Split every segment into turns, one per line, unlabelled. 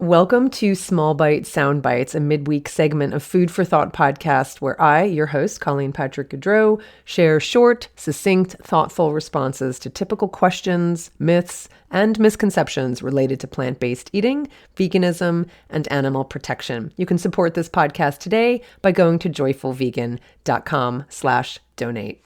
Welcome to Small Bite Sound Bites, a midweek segment of Food for Thought podcast where I, your host, Colleen Patrick-Goudreau, share short, succinct, thoughtful responses to typical questions, myths, and misconceptions related to plant-based eating, veganism, and animal protection. You can support this podcast today by going to joyfulvegan.com/donate.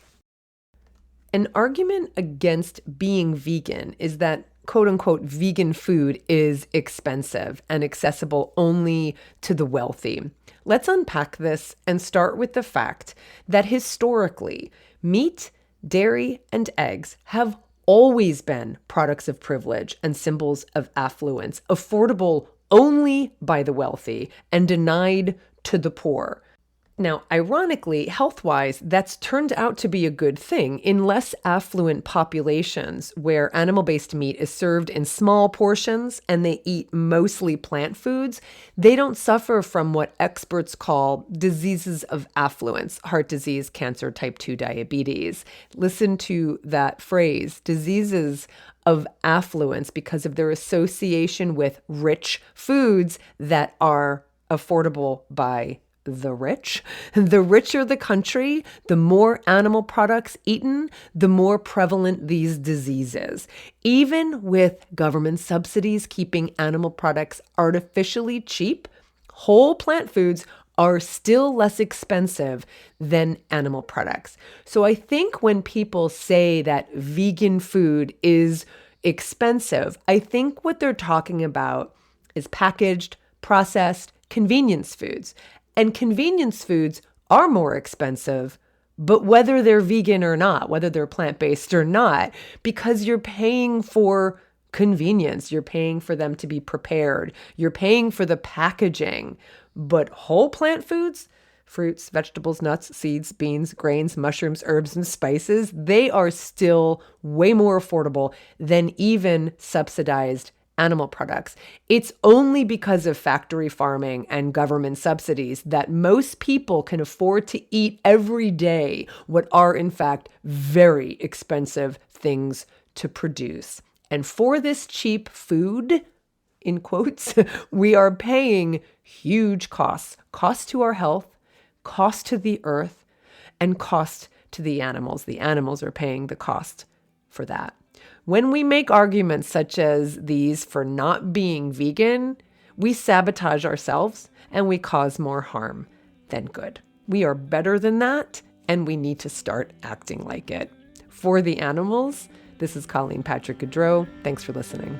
An argument against being vegan is that quote-unquote vegan food is expensive and accessible only to the wealthy. Let's unpack this and start with the fact that historically, meat, dairy, and eggs have always been products of privilege and symbols of affluence, affordable only by the wealthy and denied to the poor. Now, ironically, health-wise, that's turned out to be a good thing. In less affluent populations where animal-based meat is served in small portions and they eat mostly plant foods, they don't suffer from what experts call diseases of affluence, heart disease, cancer, type 2 diabetes. Listen to that phrase, diseases of affluence, because of their association with rich foods that are affordable by the rich. The richer the country, the more animal products eaten, the more prevalent these diseases. Even with government subsidies keeping animal products artificially cheap, whole plant foods are still less expensive than animal products. So I think when people say that vegan food is expensive, I think what they're talking about is packaged, processed, convenience foods. And convenience foods are more expensive, but whether they're vegan or not, whether they're plant-based or not, because you're paying for convenience, you're paying for them to be prepared, you're paying for the packaging. But whole plant foods, fruits, vegetables, nuts, seeds, beans, grains, mushrooms, herbs, and spices, they are still way more affordable than even subsidized animal products. It's only because of factory farming and government subsidies that most people can afford to eat every day what are in fact very expensive things to produce. And for this cheap food, in quotes, we are paying huge costs to our health, cost to the earth, and cost to the animals. The animals are paying the cost for that. When we make arguments such as these for not being vegan, we sabotage ourselves and we cause more harm than good. We are better than that, and we need to start acting like it. For the animals, this is Colleen Patrick-Goudreau. Thanks for listening.